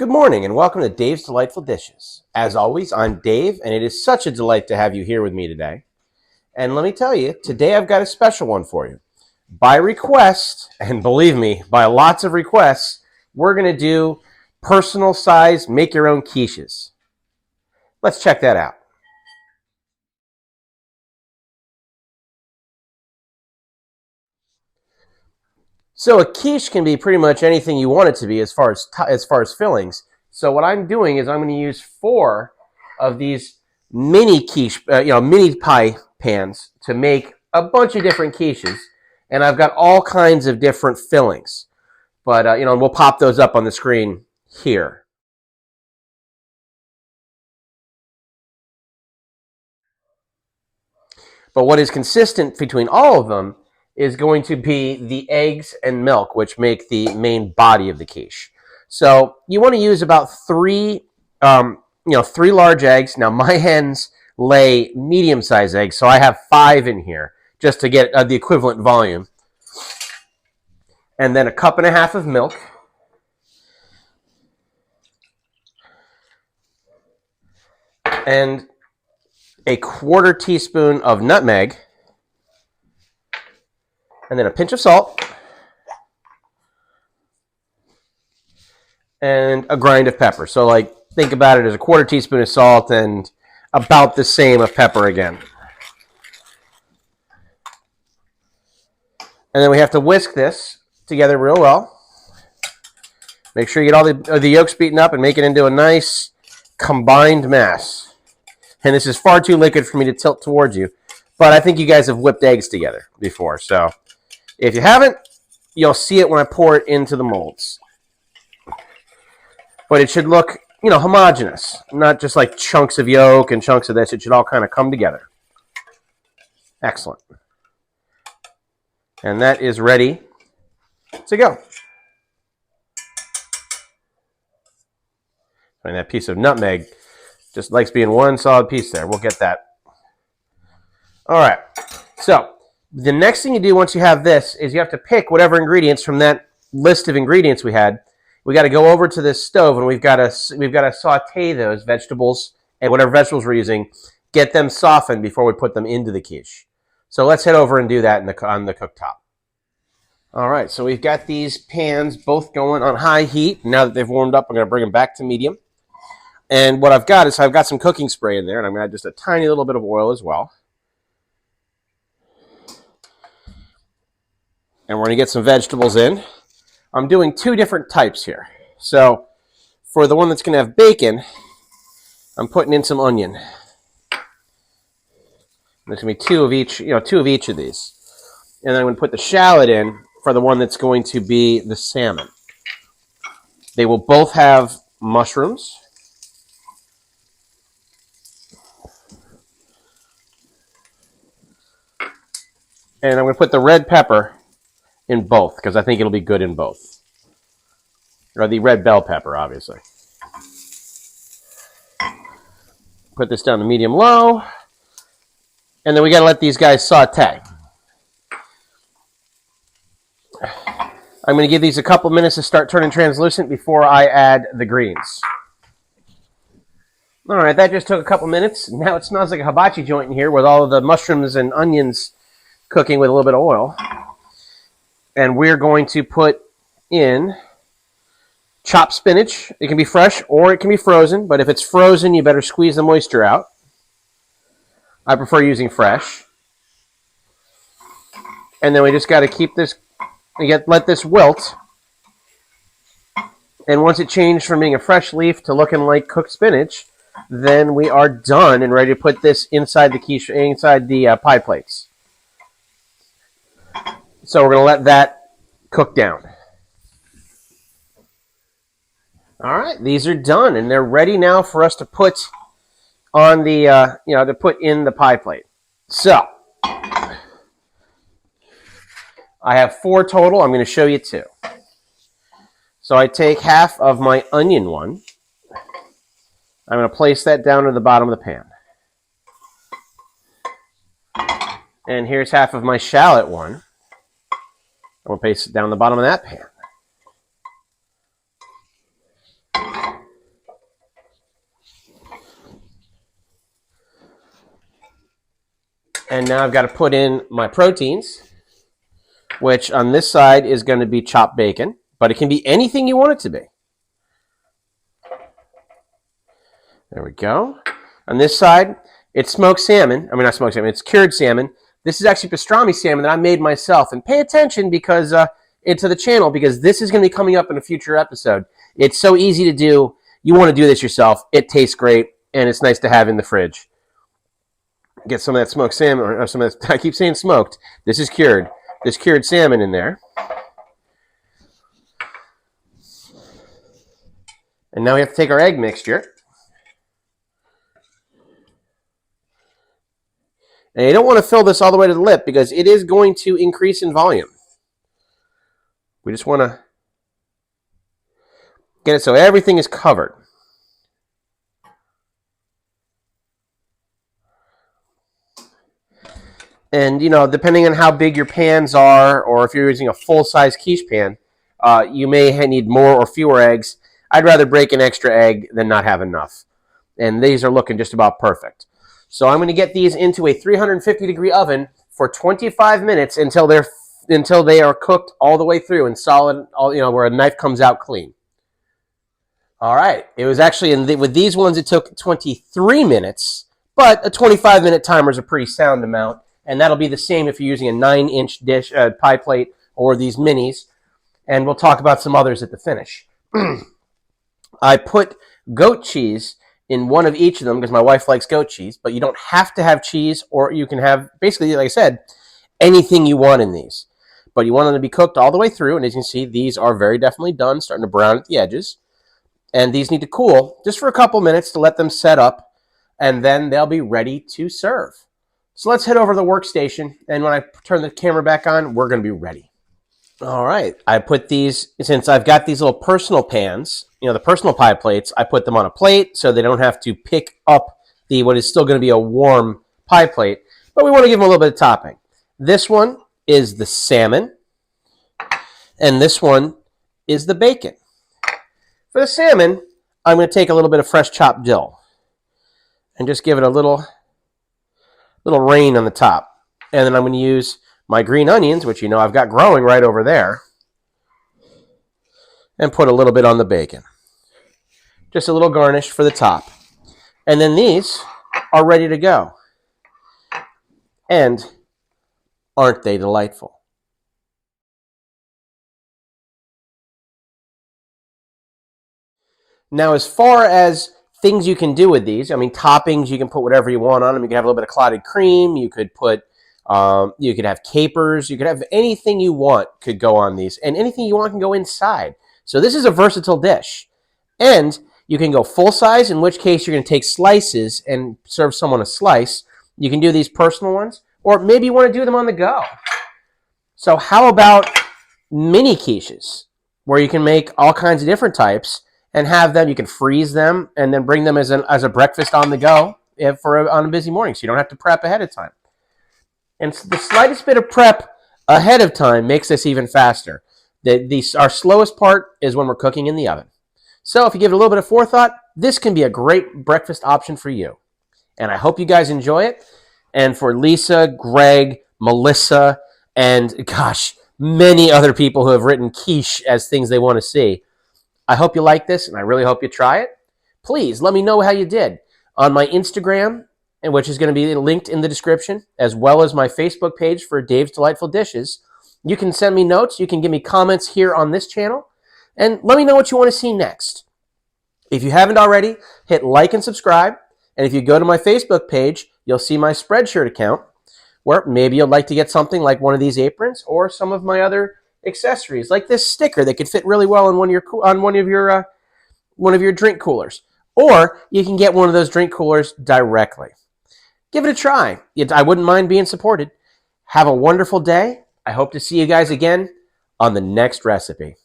Good morning and welcome to Dave's Delightful Dishes. As always, I'm Dave and it is such a delight to have you here with me today. And let me tell you, today I've got a special one for you. By request, and believe me, by lots of requests, we're going to do personal size, make your own quiches. Let's check that out. So a quiche can be pretty much anything you want it to be as far as fillings. So what I'm doing is I'm going to use 4 of these mini quiche, mini pie pans to make a bunch of different quiches, and I've got all kinds of different fillings. But we'll pop those up on the screen here. But what is consistent between all of them is going to be the eggs and milk, which make the main body of the quiche. So you want to use about 3 large eggs. Now my hens lay medium-sized eggs, so I have 5 in here just to get the equivalent volume. And then 1.5 cups of milk. And 1/4 teaspoon of nutmeg. And then a pinch of salt. And a grind of pepper. So think about it as 1/4 teaspoon of salt and about the same of pepper again. And then we have to whisk this together real well. Make sure you get all the yolks beaten up and make it into a nice combined mass. And this is far too liquid for me to tilt towards you, but I think you guys have whipped eggs together before. So if you haven't, you'll see it when I pour it into the molds. But it should look, homogeneous, not just like chunks of yolk and chunks of this. It should all kind of come together. Excellent. And that is ready to go. And that piece of nutmeg just likes being one solid piece there. We'll get that. All right. So the next thing you do once you have this is you have to pick whatever ingredients from that list of ingredients we had. We got to go over to this stove and we've got to saute those vegetables and whatever vegetables we're using, get them softened before we put them into the quiche. So let's head over and do that on the cooktop. All right, so we've got these pans both going on high heat. Now that they've warmed up, I'm going to bring them back to medium. And what I've got is I've got some cooking spray in there, and I'm going to add just a tiny little bit of oil as well. And we're going to get some vegetables in. I'm doing 2 different types here. So for the one that's going to have bacon, I'm putting in some onion. There's going to be 2 of each, 2 of each of these. And then I'm going to put the shallot in for the one that's going to be the salmon. They will both have mushrooms. And I'm going to put the red pepper in both because I think it'll be good in both. Or the red bell pepper, obviously. Put this down to medium-low. And then we got to let these guys saute. I'm going to give these a couple minutes to start turning translucent before I add the greens. All right, that just took a couple minutes. Now it smells like a hibachi joint in here with all of the mushrooms and onions cooking with a little bit of oil. And we're going to put in chopped spinach. It can be fresh or it can be frozen, but if it's frozen, you better squeeze the moisture out. I prefer using fresh. And then we just got to keep this, let this wilt. And once it changed from being a fresh leaf to looking like cooked spinach, then we are done and ready to put this inside the quiche, inside the pie plates. So we're going to let that cook down. All right, these are done, and they're ready now for us to put on the, to put in the pie plate. So I have 4 total. I'm going to show you 2. So I take half of my onion one. I'm going to place that down to the bottom of the pan. And here's half of my shallot one. I'm going to place it down the bottom of that pan. And now I've got to put in my proteins, which on this side is going to be chopped bacon, but it can be anything you want it to be. There we go. On this side, it's smoked salmon. I mean, not smoked salmon, it's cured salmon. This is actually pastrami salmon that I made myself. And pay attention because to the channel, because this is going to be coming up in a future episode. It's so easy to do. You want to do this yourself. It tastes great, and it's nice to have in the fridge. Get some of that smoked salmon, or some of that, I keep saying smoked. This is cured. This cured salmon in there. And now we have to take our egg mixture. And you don't want to fill this all the way to the lip because it is going to increase in volume. We just want to get it so everything is covered. And, you know, depending on how big your pans are, or if you're using a full-size quiche pan, you may need more or fewer eggs. I'd rather break an extra egg than not have enough. And these are looking just about perfect. So I'm going to get these into a 350-degree oven for 25 minutes until they are cooked all the way through and solid, where a knife comes out clean. All right. It was actually, with these ones, it took 23 minutes, but a 25-minute timer is a pretty sound amount. And that'll be the same if you're using a 9-inch dish pie plate or these minis. And we'll talk about some others at the finish. I put goat cheese in one of each of them because my wife likes goat cheese, but you don't have to have cheese, or you can have, basically, like I said, anything you want in these. But you want them to be cooked all the way through, and as you can see, these are very definitely done, starting to brown at the edges. And these need to cool just for a couple minutes to let them set up, and then they'll be ready to serve. So let's head over to the workstation, and when I turn the camera back on, we're going to be ready. All right, I put these, since I've got these little personal pans, the personal pie plates, I put them on a plate so they don't have to pick up what is still going to be a warm pie plate, but we want to give them a little bit of topping. This one is the salmon, and this one is the bacon. For the salmon, I'm going to take a little bit of fresh chopped dill and just give it a little rain on the top. And then I'm going to use my green onions, which I've got growing right over there, and put a little bit on the bacon. Just a little garnish for the top. And then these are ready to go. And aren't they delightful? Now, as far as things you can do with these, toppings, you can put whatever you want on them. You can have a little bit of clotted cream. You could have capers. You could have anything you want could go on these. And anything you want can go inside. So this is a versatile dish. And you can go full size, in which case you're going to take slices and serve someone a slice. You can do these personal ones. Or maybe you want to do them on the go. So how about mini quiches, where you can make all kinds of different types and have them, you can freeze them and then bring them as a breakfast on the go on a busy morning, so you don't have to prep ahead of time. And the slightest bit of prep ahead of time makes this even faster. Our slowest part is when we're cooking in the oven. So if you give it a little bit of forethought, this can be a great breakfast option for you. And I hope you guys enjoy it. And for Lisa, Greg, Melissa, and many other people who have written quiche as things they want to see, I hope you like this, and I really hope you try it. Please let me know how you did on my Instagram, which is going to be linked in the description, as well as my Facebook page for Dave's Delightful Dishes. You can send me notes. You can give me comments here on this channel, and let me know what you want to see next. If you haven't already, hit like and subscribe. And if you go to my Facebook page, you'll see my Spreadshirt account, where maybe you'd like to get something like one of these aprons or some of my other accessories, like this sticker that could fit really well on one of your drink coolers, or you can get one of those drink coolers directly. Give it a try. I wouldn't mind being supported. Have a wonderful day. I hope to see you guys again on the next recipe.